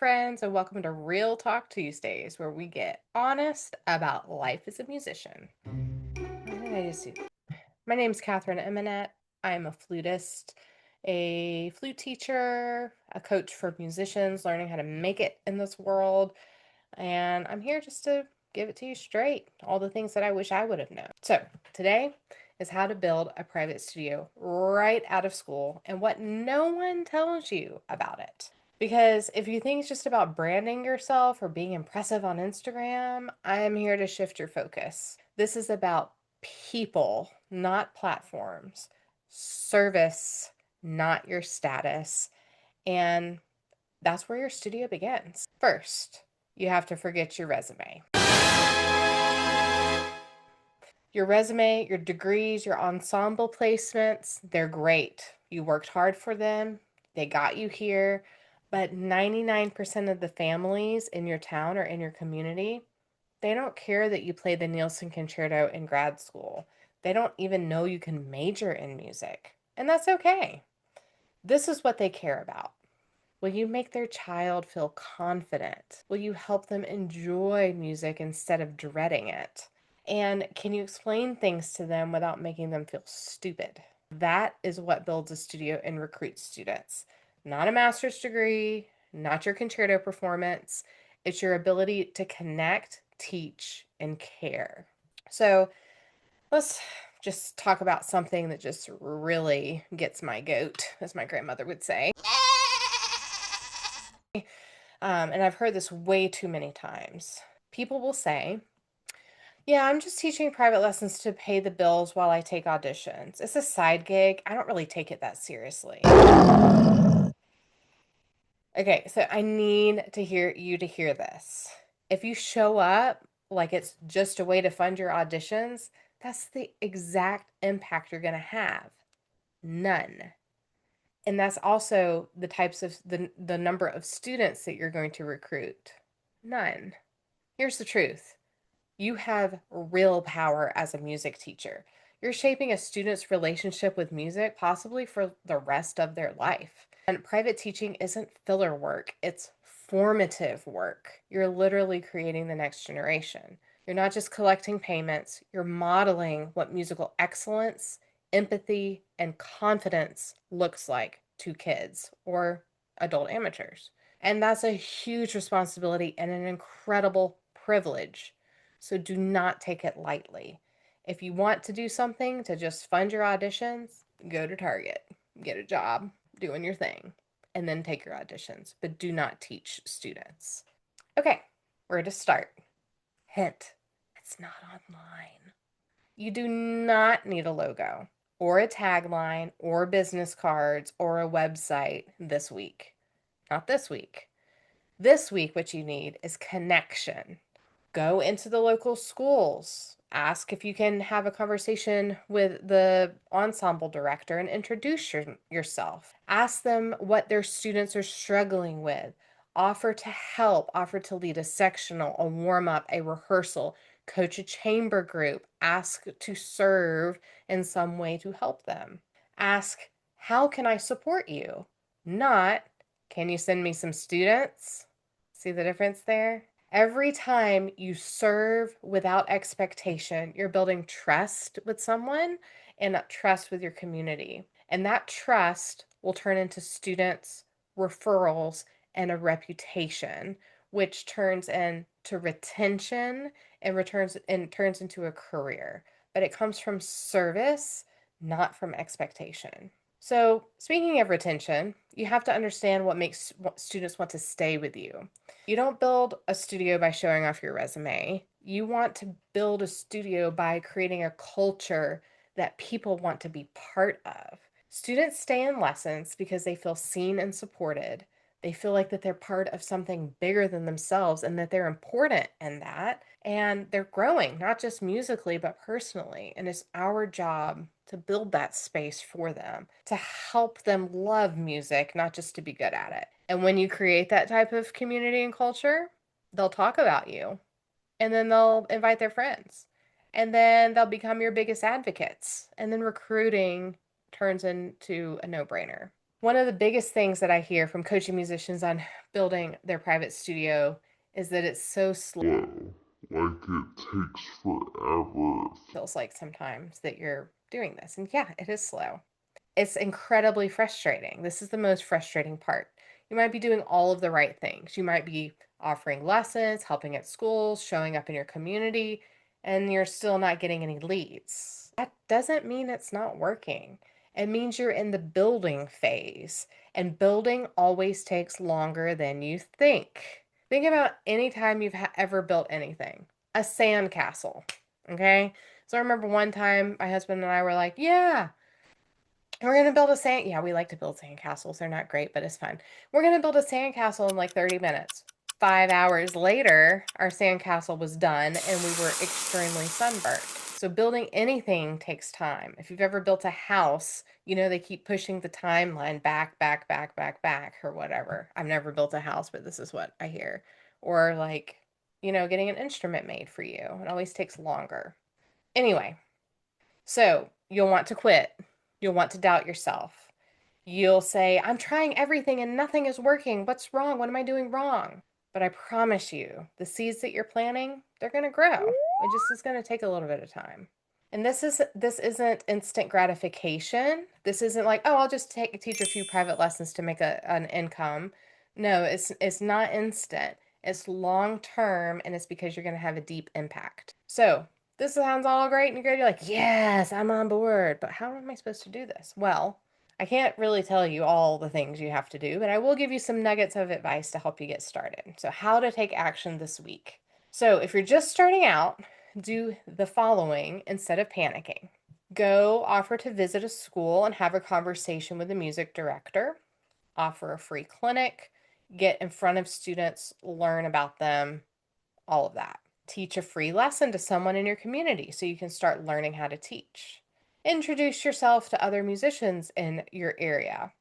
friends, and welcome to Real Talk Tuesdays, where we get honest about life as a musician. What did I just do? My name's Katherine Eminette. I'm a flutist, a flute teacher, a coach for musicians learning how to make it in this world, and I'm here just to give it to you straight, all the things that I wish I would have known. So, today is how to build a private studio right out of school and what no one tells you about it. Because if you think it's just about branding yourself or being impressive on Instagram, I'm here to shift your focus. This is about people, not platforms, service, not your status, and that's where your studio begins. First, you have to forget your resume. Your resume, your degrees, your ensemble placements, they're great. You worked hard for them, they got you here, but 99% of the families in your town or in your community, they don't care that you played the Nielsen Concerto in grad school. They don't even know you can major in music, and that's okay. This is what they care about. Will you make their child feel confident? Will you help them enjoy music instead of dreading it? And can you explain things to them without making them feel stupid? That is what builds a studio and recruits students. Not a master's degree, not your concerto performance. It's your ability to connect, teach, and care. So let's just talk about something that just really gets my goat, as my grandmother would say. And I've heard this way too many times. People will say, yeah, I'm just teaching private lessons to pay the bills while I take auditions. It's a side gig. I don't really take it that seriously. Okay, so I need to hear this. If you show up like it's just a way to fund your auditions, that's the exact impact you're going to have. None. And that's also the types of the number of students that you're going to recruit. None. Here's the truth. You have real power as a music teacher. You're shaping a student's relationship with music, possibly for the rest of their life. And private teaching isn't filler work, it's formative work. You're literally creating the next generation. You're not just collecting payments, you're modeling what musical excellence, empathy, and confidence looks like to kids or adult amateurs. And that's a huge responsibility and an incredible privilege. So do not take it lightly. If you want to do something to just fund your auditions, go to Target, get a job doing your thing, and then take your auditions. But do not teach students. Okay, where to start? Hint, it's not online. You do not need a logo or a tagline or business cards or a website this week. Not this week. This week, what you need is connection. Go into the local schools. Ask if you can have a conversation with the ensemble director and introduce yourself. Ask them what their students are struggling with. Offer to help, offer to lead a sectional, a warm up, a rehearsal, coach a chamber group. Ask to serve in some way to help them. Ask, how can I support you? Not, can you send me some students? See the difference there? Every time you serve without expectation, you're building trust with someone and trust with your community. And that trust will turn into students, referrals, and a reputation, which turns into retention and turns into a career. But it comes from service, not from expectation. So, speaking of retention, you have to understand what makes students want to stay with you. You don't build a studio by showing off your resume. You want to build a studio by creating a culture that people want to be part of. Students stay in lessons because they feel seen and supported. They feel like that they're part of something bigger than themselves and that they're important in that. And they're growing, not just musically, but personally. And it's our job to build that space for them, to help them love music, not just to be good at it. And when you create that type of community and culture, they'll talk about you and then they'll invite their friends and then they'll become your biggest advocates. And then recruiting turns into a no brainer. One of the biggest things that I hear from coaching musicians on building their private studio is that it's so slow. Like it takes forever. It feels like sometimes that you're doing this. And yeah, it is slow. It's incredibly frustrating. This is the most frustrating part. You might be doing all of the right things. You might be offering lessons, helping at schools, showing up in your community, and you're still not getting any leads. That doesn't mean it's not working. It means you're in the building phase, and building always takes longer than you think. Think about any time you've ever built anything. A sandcastle, okay? So I remember one time my husband and I were like, yeah, we're gonna build a sand. Yeah, we like to build sand castles. They're not great, but it's fun. We're gonna build a sand castle in like 30 minutes. 5 hours later, our sand castle was done and we were extremely sunburnt. So building anything takes time. If you've ever built a house, you know they keep pushing the timeline back, back, back, back, back, or whatever. I've never built a house, but this is what I hear. Or like, getting an instrument made for you. It always takes longer. Anyway, so you'll want to quit. You'll want to doubt yourself. You'll say, I'm trying everything and nothing is working. What's wrong? What am I doing wrong? But I promise you, the seeds that you're planting, they're going to grow. It just is going to take a little bit of time. And this isn't instant gratification. This isn't like, oh, I'll just teach a few private lessons to make an income. No, it's not instant. It's long term, and it's because you're going to have a deep impact. So this sounds all great and good. You're like, yes, I'm on board. But how am I supposed to do this? Well, I can't really tell you all the things you have to do, but I will give you some nuggets of advice to help you get started. So, how to take action this week. So, if you're just starting out, do the following instead of panicking. Go offer to visit a school and have a conversation with the music director. Offer a free clinic. Get in front of students, learn about them, all of that. Teach a free lesson to someone in your community so you can start learning how to teach. Introduce yourself to other musicians in your area.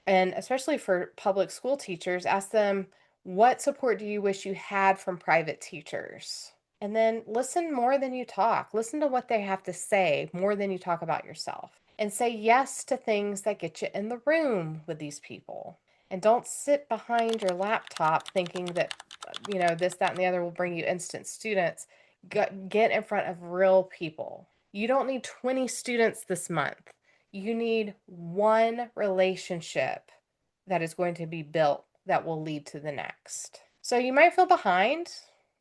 And especially for public school teachers, ask them, what support do you wish you had from private teachers? And then listen more than you talk. Listen to what they have to say more than you talk about yourself. And say yes to things that get you in the room with these people. And don't sit behind your laptop thinking that, this, that, and the other will bring you instant students. Get in front of real people. You don't need 20 students this month. You need one relationship that is going to be built that will lead to the next. So you might feel behind,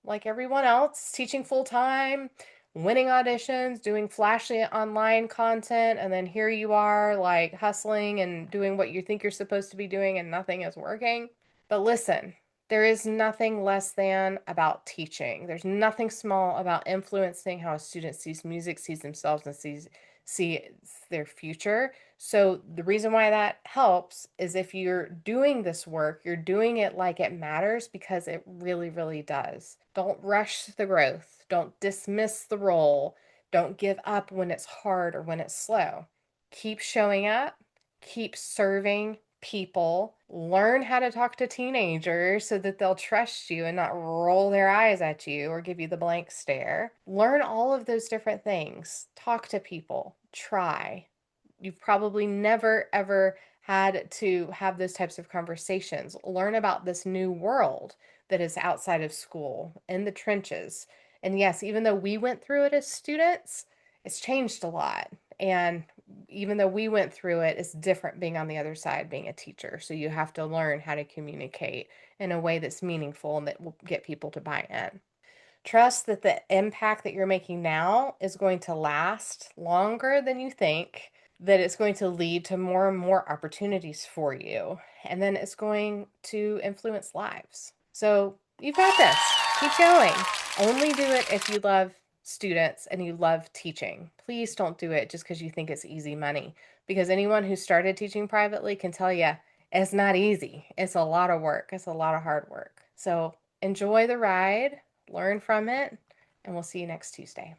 like everyone else, teaching full time, winning auditions, doing flashy online content, and then here you are, like hustling and doing what you think you're supposed to be doing, and nothing is working. But listen, there is nothing less than about teaching. There's nothing small about influencing how a student sees music, sees themselves, and sees their future. So the reason why that helps is if you're doing this work, you're doing it like it matters because it really, really does. Don't rush the growth. Don't dismiss the role. Don't give up when it's hard or when it's slow. Keep showing up, keep serving people, learn how to talk to teenagers so that they'll trust you and not roll their eyes at you or give you the blank stare. Learn all of those different things. Talk to people. Try. You've probably never ever had to have those types of conversations. Learn about this new world that is outside of school, in the trenches. And yes, even though we went through it as students, it's changed a lot. And even though we went through it, it's different being on the other side, being a teacher. So you have to learn how to communicate in a way that's meaningful and that will get people to buy in. Trust that the impact that you're making now is going to last longer than you think, that it's going to lead to more and more opportunities for you, and then it's going to influence lives. So you've got this. Keep going. Only do it if you love students and you love teaching. Please don't do it just because you think it's easy money, because anyone who started teaching privately can tell you it's not easy. It's a lot of work. It's a lot of hard work. So enjoy the ride, learn from it, and we'll see you next Tuesday.